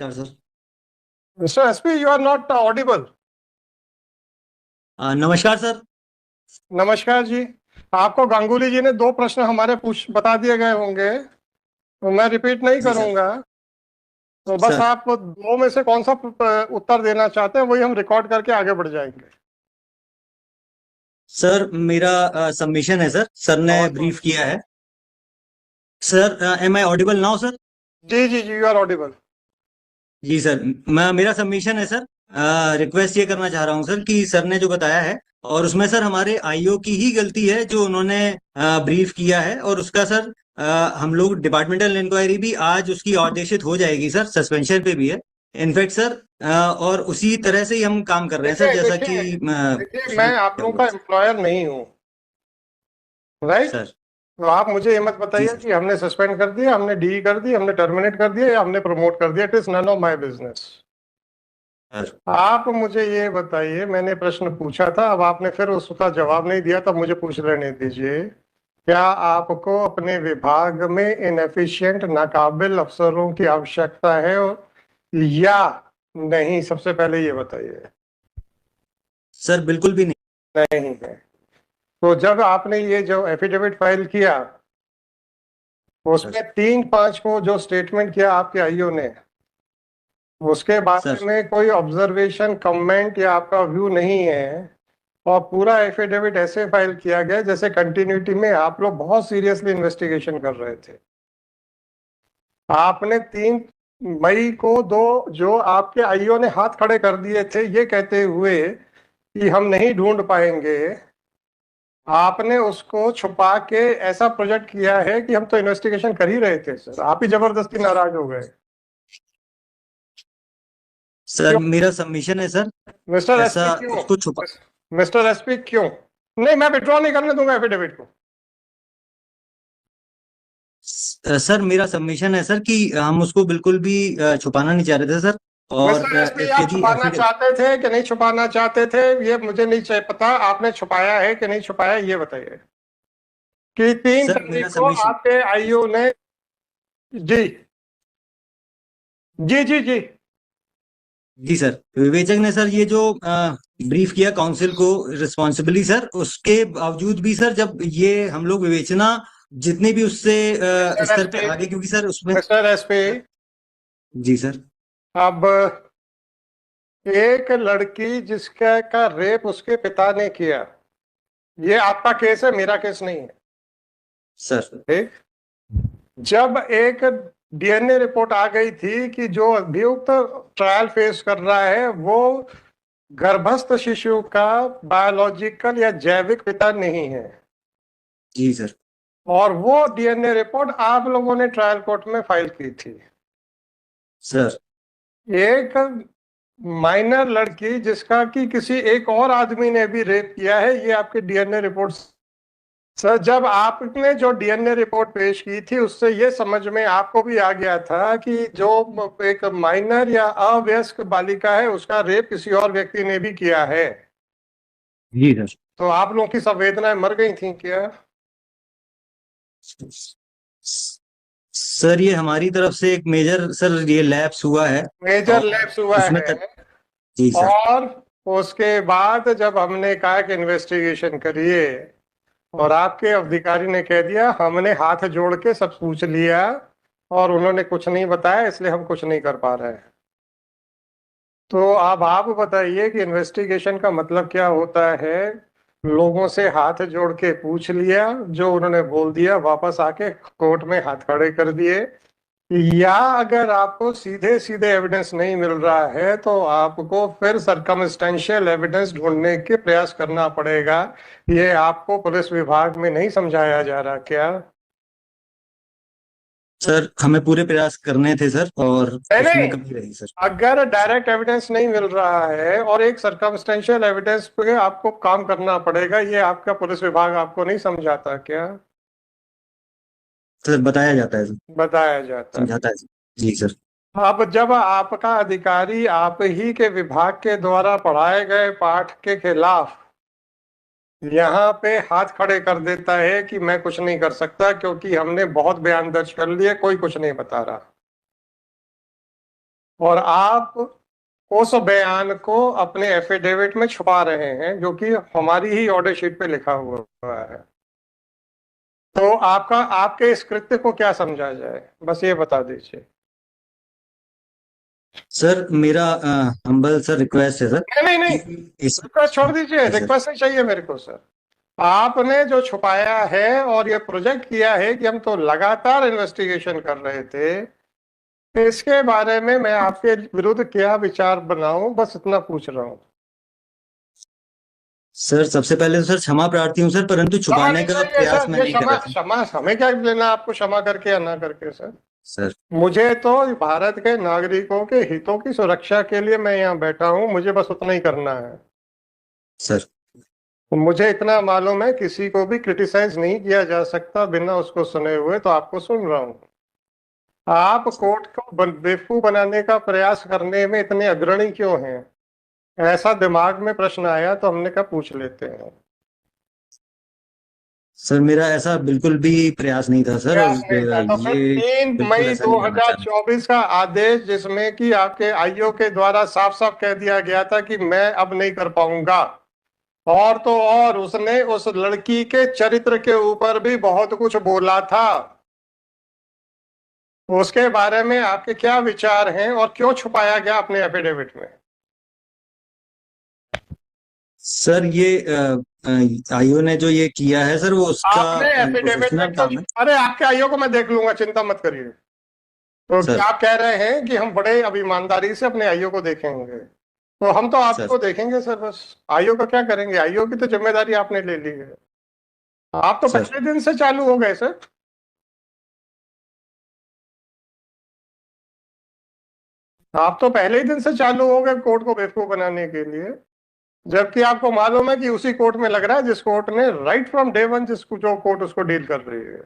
नमस्कार sir. Mister SP, you are not audible. नमस्कार sir. नमस्कार जी। आपको गांगुली जी ने दो प्रश्न हमारे पूछ बता दिए गए होंगे, तो मैं रिपीट नहीं जी सर। करूंगा। तो बस सर आप दो में से कौन सा उत्तर देना चाहते हैं वही हम रिकॉर्ड करके आगे बढ़ जाएंगे। सर मेरा सबमिशन है सर। सर ने और ब्रीफ किया है। Sir am I audible now sir? जी जी जी, यू आर ऑडिबल। जी सर। मेरा सबमिशन है सर। रिक्वेस्ट ये करना चाह रहा हूँ सर कि सर ने जो बताया है और उसमें सर हमारे आईओ की ही गलती है जो उन्होंने ब्रीफ किया है, और उसका सर हम लोग डिपार्टमेंटल इंक्वायरी भी आज उसकी आदेशित हो जाएगी सर, सस्पेंशन पे भी है इनफैक्ट सर। और उसी तरह से ही हम काम कर रहे हैं सर, देखिए जैसा देखिए कि देखिए, उसमें मैं आप क्या लोगों हुआ का है सर। एम्प्लॉयर नहीं हूँ, राइट? सर। तो आप मुझे ये मत जी बताइए सर। कि हमने सस्पेंड कर दिया, हमने डी कर दी, हमने टर्मिनेट कर दिया या हमने प्रमोट कर दिया। It is none of my business. Sir. आप मुझे ये बताइए, मैंने प्रश्न पूछा था, अब आपने फिर उसका जवाब नहीं दिया, तब मुझे पूछ लेने दीजिए। क्या आपको अपने विभाग में इनएफिशिएंट नाकाबिल अफसरों की आवश्यकता है या नहीं? सबसे पहले ये बताइए। सर बिल्कुल भी नहीं। नहीं है। तो जब आपने ये जो एफिडेविट फाइल किया, सर। उसमें 3-5 को जो स्टेटमेंट किया आपके आईओ ने, उसके बारे सर। में कोई ऑब्जर्वेशन, कमेंट या आपका व्यू नहीं है, और पूरा एफिडेविट ऐसे फाइल किया गया जैसे कंटिन्यूटी में आप लोग बहुत सीरियसली इन्वेस्टिगेशन कर रहे थे। आपने 3 मई को दो जो आपके आईओ ने हाथ खड़े कर दिए थे ये कहते हुए कि हम नहीं ढूंढ पाएंगे, आपने उसको छुपा के ऐसा प्रोजेक्ट किया है कि हम तो इन्वेस्टिगेशन कर ही रहे थे सर, आप ही जबरदस्ती नाराज हो गए। सर क्यों मेरा सबमिशन है सर। मिस्टर ऐसा एसपी, क्यों? उसको छुपा। मिस्टर एसपी, क्यों? नहीं, मैं विड्रॉ नहीं करने दूंगा एफिडेविट को। सर मेरा सबमिशन है सर कि हम उसको बिल्कुल भी छुपाना नहीं चाह रहे थे सर। और मिस्टर एसपी, आप यदि छुपाना एफिडेविट। चाहते थे कि नहीं छुपाना चाहते थे ये मुझे नहीं चाहिए पता। आपने छुपाया है कि नहीं छुपाया ये बताइए। कि तीन सर तारीख मेरा को सबमिशन। आपके आईओ ने, जी जी जी जी, जी सर, विवेचक ने सर ये जो ब्रीफ किया काउंसिल को रिस्पॉन्सिबली सर, उसके बावजूद भी सर जब ये हम लोग विवेचना जितने भी उससे मिस्टर स्तर पे एसपी, आगे, क्योंकि सर उसमें। मिस्टर एसपी, जी सर। अब एक लड़की जिसका का रेप उसके पिता ने किया, ये आपका केस है, मेरा केस नहीं है। सर। ठीक। जब एक डीएनए रिपोर्ट आ गई थी कि जो अभियुक्त ट्रायल फेस कर रहा है वो गर्भस्थ शिशु का बायोलॉजिकल या जैविक पिता नहीं है, जी सर। और वो डीएनए रिपोर्ट आप लोगों ने ट्रायल कोर्ट में फाइल की थी। सर। एक माइनर लड़की जिसका कि किसी एक और आदमी ने भी रेप किया है, ये आपके डीएनए रिपोर्ट। सर, जब आपने जो डीएनए रिपोर्ट पेश की थी उससे ये समझ में आपको भी आ गया था कि जो एक माइनर या अवयस्क बालिका है उसका रेप किसी और व्यक्ति ने भी किया है। जी सर। तो आप लोगों की संवेदनाएं मर गई थी क्या? सर ये हमारी तरफ से एक मेजर सर ये लैप्स हुआ है। मेजर और लैप्स हुआ उसमें है। जी सर। और उसके बाद जब हमने कहा कि इन्वेस्टिगेशन करिए, और आपके अधिकारी ने कह दिया हमने हाथ जोड़ के सब पूछ लिया और उन्होंने कुछ नहीं बताया इसलिए हम कुछ नहीं कर पा रहे हैं, तो अब आप बताइए कि इन्वेस्टिगेशन का मतलब क्या होता है? लोगों से हाथ जोड़ के पूछ लिया, जो उन्होंने बोल दिया वापस आके कोर्ट में हाथ खड़े कर दिए, या अगर आपको सीधे सीधे एविडेंस नहीं मिल रहा है तो आपको फिर सरकमस्टेंशियल एविडेंस ढूंढने के प्रयास करना पड़ेगा। ये आपको पुलिस विभाग में नहीं समझाया जा रहा क्या? सर हमें पूरे प्रयास करने थे सर, और नहीं उसमें नहीं, कमी रही सर। अगर डायरेक्ट एविडेंस नहीं मिल रहा है और एक सरकमस्टेंशियल एविडेंस पे आपको काम करना पड़ेगा, ये आपका पुलिस विभाग आपको नहीं समझाता क्या? सर बताया जाता है सर। बताया जाता है। समझाता है सर। जी सर। अब जब आपका अधिकारी आप ही के विभाग के द्वारा पढ़ाए गए पाठ के खिलाफ यहाँ पे हाथ खड़े कर देता है कि मैं कुछ नहीं कर सकता क्योंकि हमने बहुत बयान दर्ज कर लिए, कोई कुछ नहीं बता रहा, और आप उस बयान को अपने एफिडेविट में छुपा रहे हैं, जो कि हमारी ही ऑर्डर शीट पे लिखा हुआ है। तो आपका, आपके इस कृत्य को क्या समझा जाए, बस ये बता दीजिए। सर मेरा हम्बल सर रिक्वेस्ट है सर नहीं नहीं नहीं, कि इस रिक्वेस्ट छोड़ दीजिए, जी सर। रिक्वेस्ट नहीं चाहिए मेरे को सर। आपने जो छुपाया है और ये प्रोजेक्ट किया है कि हम तो लगातार इन्वेस्टिगेशन कर रहे थे, इसके बारे में मैं आपके विरुद्ध क्या विचार बनाऊं, बस इतना पूछ रहा हूं। सर सबसे पहले तो सर क्षमा प्रार्थी हूँ सर, परंतु क्षमा छुपाने नहीं का चाहिए प्रयास सर, मैं ये नहीं कर क्षमा, रहा था। क्षमा हमें क्या लेना आपको क्षमा करके या ना करके सर। सर मुझे तो भारत के नागरिकों के हितों की सुरक्षा के लिए मैं यहाँ बैठा हूँ, मुझे बस उतना ही करना है। सर तो मुझे इतना मालूम है, किसी को भी क्रिटिसाइज नहीं किया जा सकता बिना उसको सुने हुए, तो आपको सुन रहा हूँ। आप कोर्ट को बेवकूफ बनाने का प्रयास करने में इतने अग्रणी क्यों हैं? ऐसा दिमाग में प्रश्न आया तो हमने कहा पूछ लेते हैं। सर मेरा ऐसा बिल्कुल भी प्रयास नहीं था सर, और प्रयास नहीं था तो फिर ये 3 बिल्कुल मई ऐसा नहीं करना चाह रहा। 2024 का आदेश, जिसमें कि आपके आईओ के द्वारा साफ साफ कह दिया गया था कि मैं अब नहीं कर पाऊंगा, और तो और उसने उस लड़की के चरित्र के ऊपर भी बहुत कुछ बोला था। उसके बारे में आपके क्या विचार हैं और क्यों छुपाया गया अपने एफिडेविट में? सर ये आईओ ने जो ये किया है सर, वो उसका आपने एफिडेविट में प्रोफेशनल क्यों? काम है। अरे आपके आईओ को मैं देख लूंगा, चिंता मत करिए। तो क्या सर आप कह रहे हैं कि हम बड़े अब ईमानदारी से अपने आईओ को देखेंगे? तो हम तो सर आपको देखेंगे सर, बस। आईओ का क्या करेंगे? आईओ की तो जिम्मेदारी आपने ले ली है। आप तो सर पहले दिन से चालू हो गए सर। आप तो पहले ही दिन से चालू हो गए कोर्ट को बेवकूफ बनाने के लिए, जबकि आपको मालूम है कि उसी कोर्ट में लग रहा है जिस कोर्ट ने राइट फ्रॉम डे वन, जिसको जो कोर्ट उसको डील कर रही है।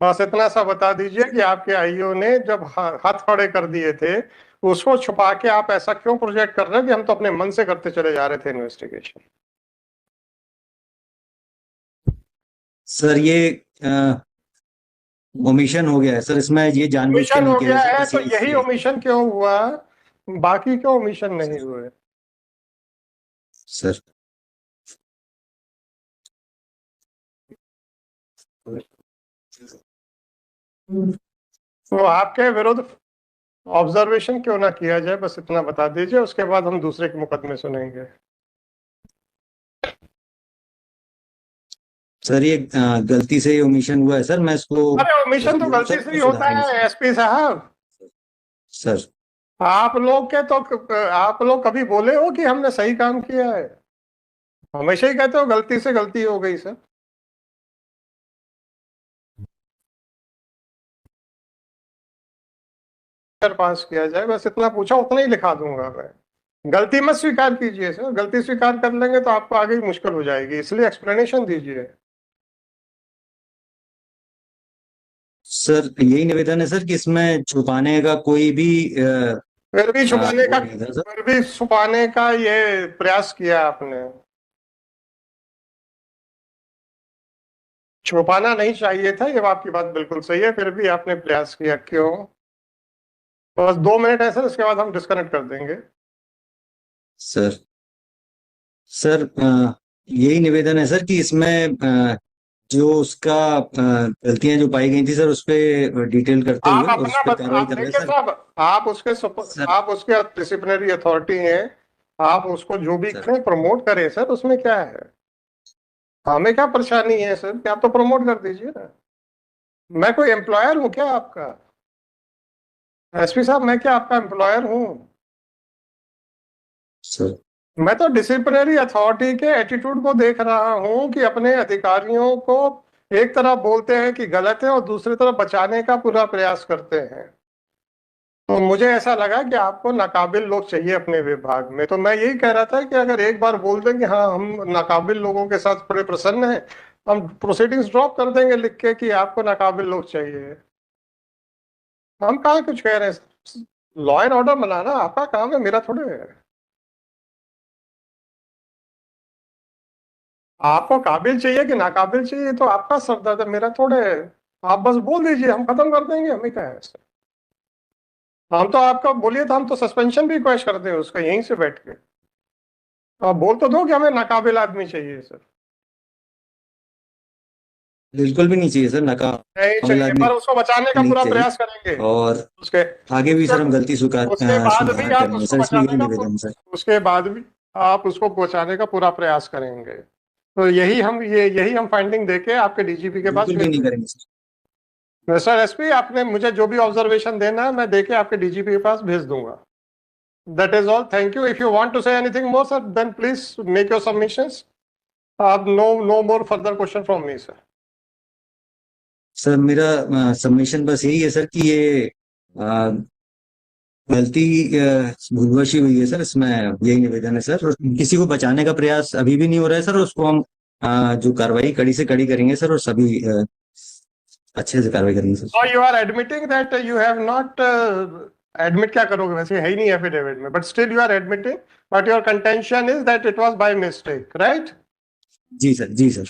बस इतना सा बता दीजिए कि आपके आईओ ने जब हाथ खड़े कर दिए थे, उसको छुपा के आप ऐसा क्यों प्रोजेक्ट कर रहे हैं कि हम तो अपने मन से करते चले जा रहे थे इन्वेस्टिगेशन। सर ये ओमिशन हो गया है सर, इसमें ये जानबूझ के ओमिशन नहीं हो किया गया गया सर, है बस तो ये यही इसलिए। ओमिशन क्यों हुआ? बाकी क्यों ओमिशन नहीं सर हुए? सर तो आपके विरुद्ध ऑब्जर्वेशन क्यों ना किया जाए, बस इतना बता दीजिए, उसके बाद हम दूसरे के मुकदमे सुनेंगे। सर ये गलती से ही ओमिशन हुआ है सर, मैं इसको अरे ओमिशन तो गलती हूँ गलती सर, से मैं ही होता सुधारेंगे है सर। एसपी साहब। सर आप लोग के तो, आप लोग कभी बोले हो कि हमने सही काम किया है? हमेशा ही कहते हो गलती से गलती हो गई सर। पास किया जाए, बस इतना पूछा, उतना ही लिखा दूंगा मैं। गलती मत स्वीकार कीजिए सर, गलती स्वीकार कर लेंगे तो आपको आगे ही मुश्किल हो जाएगी, इसलिए एक्सप्लेनेशन दीजिए। सर यही निवेदन है सर कि इसमें छुपाने का कोई भी फिर भी छुपाने वो का, नहीं था सर। फिर भी छुपाने का ये प्रयास किया आपने। छुपाना नहीं चाहिए था, ये आपकी बात बिल्कुल सही है, फिर भी आपने प्रयास किया, क्यों? बस 2 मिनट है सर, इसके बाद हम डिस्कनेक्ट कर देंगे। सर सर यही निवेदन है सर कि इसमें जो उसका गलतियां जो पाई गई थी सर, उस पे डिटेल करते आप हुए और उस अपना पे कार्रवाई आप कर रहे हैं देखिए सर। साहब, आप उसके सर आप उसके डिसिप्लिनरी अथॉरिटी हैं, आप उसको जो भी सर करें प्रमोट करें सर, उसमें क्या है? हमें क्या परेशानी है सर कि आप तो प्रमोट कर दीजिए ना। मैं कोई एम्प्लॉयर हूँ क्या आपका? एसपी साहब, मैं क्या आपका एम्प्लॉयर हूँ? सर मैं तो डिसिप्लिनरी अथॉरिटी के एटीट्यूड को देख रहा हूँ कि अपने अधिकारियों को एक तरफ बोलते हैं कि गलत है और दूसरी तरफ बचाने का पूरा प्रयास करते हैं। तो मुझे ऐसा लगा कि आपको नाकाबिल लोग चाहिए अपने विभाग में, तो मैं यही कह रहा था कि अगर एक बार बोल दें कि हाँ हम नाकाबिल लोगों के साथ बड़े प्रसन्न हैं, हम प्रोसीडिंग्स ड्रॉप कर देंगे लिख के कि आपको नाकाबिल लोग चाहिए। हम कहाँ कुछ कह रहे हैं, लॉ एंड ऑर्डर बनाना आपका काम है, मेरा थोड़े है। आपको काबिल चाहिए कि नाकाबिल चाहिए तो आपका सरदर्द है, मेरा थोड़े है। आप बस बोल दीजिए, हम खत्म कर देंगे, हमें क्या है इससे। हम तो आपका बोलिए तो हम तो सस्पेंशन भी रिक्वेस्ट करते हैं उसका यहीं से बैठ के। आप बोल तो दो कि हमें नाकाबिल आदमी चाहिए सर। बिल्कुल भी नहीं चाहिए सर, नहीं नाकाबिल चाहिए, आदमी पर उसको बचाने का नहीं पूरा चाहिए। प्रयास करेंगे। और उसके आगे भी उसके सर हम गलती उसके बाद भी स्वीकार आप करेंगे उसको सर, इसमें बचाने यही का निवेदन है सर। उसके बाद भी आप उसको बचाने का पूरा प्रयास करेंगे। तो यही हम फाइंडिंग देके आपके डीजीपी के पास बिल्कुल भी भेज नहीं देंगे। करेंगे सर। सर एसपी, आपने मुझे जो भी ऑब्जर्वेशन देना है मैं देके आपके डीजीपी के पास भेज दूंगा। That is all, thank you. If you want to say anything more sir, then please make your submissions. No more further question from me sir. Sir मेरा सबमिशन बस यही है सर कि ये अ, गलती भूलवश ही हुई है सर, इसमें यही निवेदन है सर। और किसी को बचाने का प्रयास अभी भी नहीं हो रहा है सर, और उसको हम जो कार्रवाई कड़ी से कड़ी करेंगे सर, और सभी अच्छे से कार्रवाई करेंगे सर। और you are admitting that you have not admit क्या करोगे, वैसे है ही नहीं एफिडेविट में, but still you are admitting, but your contention is that it was by mistake, right? जी सर, जी सर।